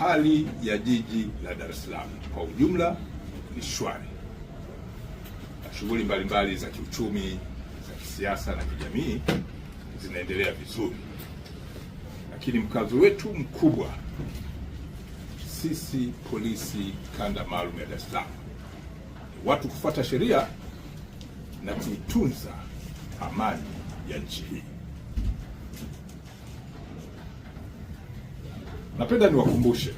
hali ya jiji la Dar es Salaam kwa ujumla ni shwari, na shughuli mbalimbali za kiuchumi, za kisiasa na kijamii zinaendelea vizuri. Lakini mkazo wetu mkubwa sisi polisi kanda maalum ya Dar es Salaam ni watu kufuata sheria na kuitunza amani ya nchi hii. Napenda niwakumbushe,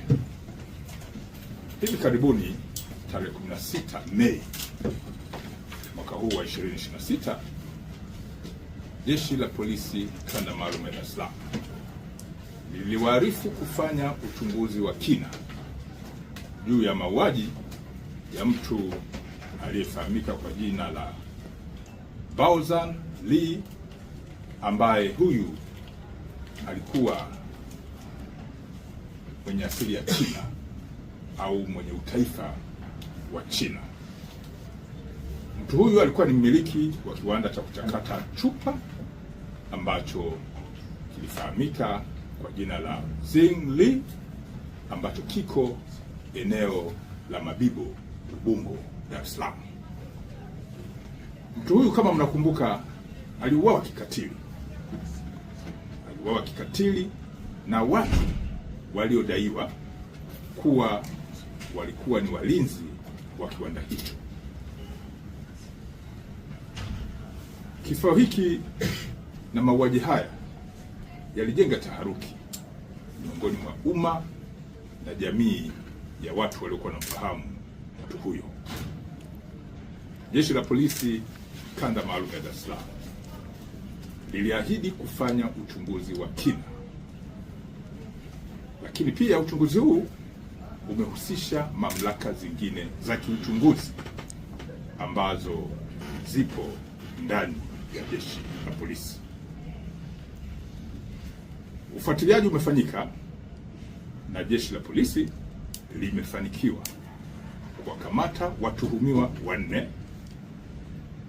hivi karibuni tarehe 16 Mei mwaka huu wa 2026, Jeshi la Polisi kanda maalum ya Dar es Salaam liliwaarifu kufanya uchunguzi wa kina juu ya mauaji ya mtu aliyefahamika kwa jina la Baozan Lee, ambaye huyu alikuwa mwenye asili ya China au mwenye utaifa wa China. Mtu huyu alikuwa ni mmiliki wa kiwanda cha kuchakata chupa ambacho kilifahamika kwa jina la Zing-Li, ambacho kiko eneo la Mabibo, Ubungo, Dar es Salaam. Mtu huyu kama mnakumbuka, aliuawa kikatili na watu waliodaiwa kuwa walikuwa ni walinzi wa kiwanda hicho. Kifo hiki na mauaji haya yalijenga taharuki miongoni mwa umma na jamii ya watu waliokuwa wanamfahamu mtu huyo. Jeshi la Polisi kanda maalum ya Dar es Salaam liliahidi kufanya uchunguzi wa kina, lakini pia uchunguzi huu umehusisha mamlaka zingine za kiuchunguzi ambazo zipo ndani ya Jeshi la Polisi. Ufuatiliaji umefanyika na Jeshi la Polisi limefanikiwa kuwakamata watuhumiwa 4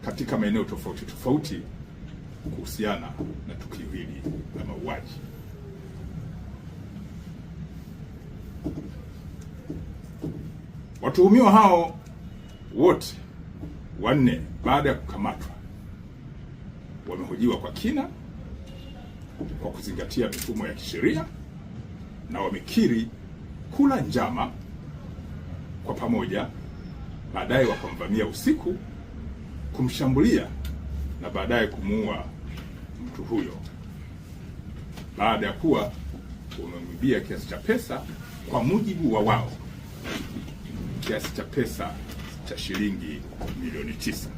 katika maeneo tofauti kuhusiana na tukio hili la mauaji. Watuhumiwa hao wote 4 baada ya kukamatwa wamehojiwa kwa kina kwa kuzingatia mifumo ya kisheria, na wamekiri kula njama kwa pamoja, baadaye wakamvamia usiku, kumshambulia na baadaye kumuua mtu huyo, baada ya kuwa wamemwibia kiasi cha pesa, kwa mujibu wa wao, kiasi cha pesa cha shilingi milioni 9.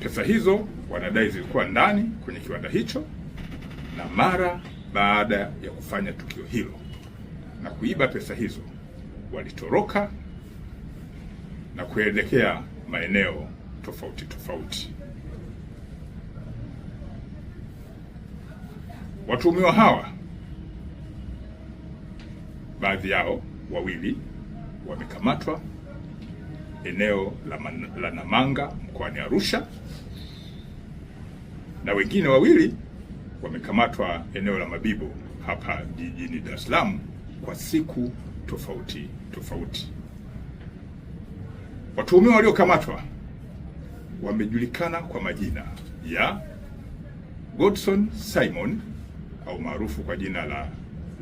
Pesa hizo wanadai zilikuwa ndani kwenye kiwanda hicho, na mara baada ya kufanya tukio hilo na kuiba pesa hizo, walitoroka na kuelekea maeneo tofauti. Watuhumiwa hawa, baadhi yao 2 wamekamatwa eneo la Namanga mkoani Arusha, na wengine 2 wamekamatwa eneo la Mabibo hapa jijini Dar es Salaam kwa siku tofauti. Watuhumiwa waliokamatwa wamejulikana kwa majina ya Godson Simon au maarufu kwa jina la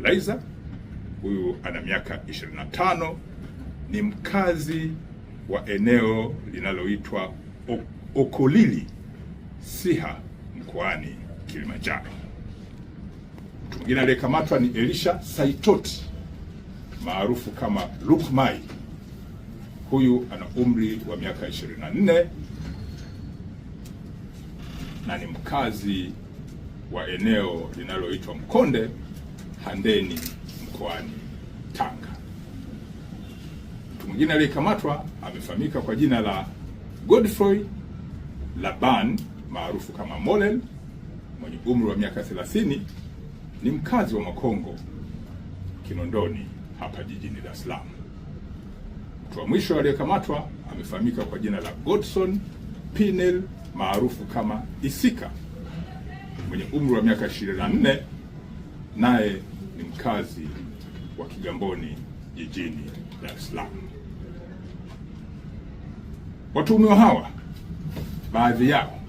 Laizer. Huyu ana miaka 25, ni mkazi wa eneo linaloitwa Okolili, Siha, mkoani Kilimanjaro. Mtu mwingine aliyekamatwa ni Elisha Saitoti maarufu kama Lukmai. Huyu ana umri wa miaka 24 na ni mkazi wa eneo linaloitwa Mkonde, Handeni, mkoani Tanga. Mtu mwingine aliyekamatwa amefahamika kwa jina la Godfrey Laban maarufu kama Molel, mwenye umri wa miaka 30, ni mkazi wa Makongo, Kinondoni, hapa jijini Dar es Salaam. Mtu wa mwisho aliyekamatwa amefahamika kwa jina la Godson Pinel maarufu kama Isika, mwenye umri wa miaka 24, naye ni mkazi wa Kigamboni jijini Dar es Salaam. Watuhumiwa hawa, baadhi yao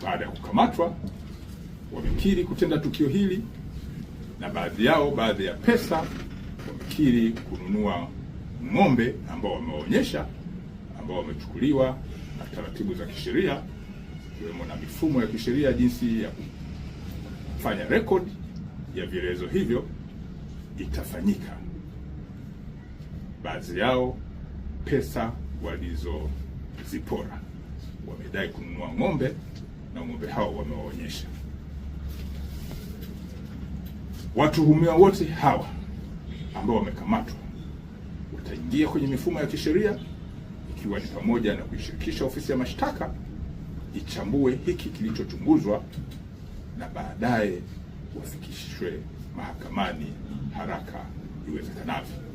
baada ya kukamatwa wamekiri kutenda tukio hili, na baadhi ya pesa wamekiri kununua ng'ombe ambao wameonyesha, ambao wamechukuliwa na taratibu za kisheria, ikiwemo na mifumo ya kisheria jinsi ya kufanya record ya vielelezo hivyo itafanyika. Baadhi yao pesa walizozipora wamedai kununua ng'ombe, na ng'ombe hao wamewaonyesha. Watuhumiwa wote hawa ambao wamekamatwa wataingia kwenye mifumo ya kisheria, ikiwa ni pamoja na kuishirikisha ofisi ya mashtaka ichambue hiki kilichochunguzwa, na baadaye wafikishwe mahakamani haraka iwezekanavyo.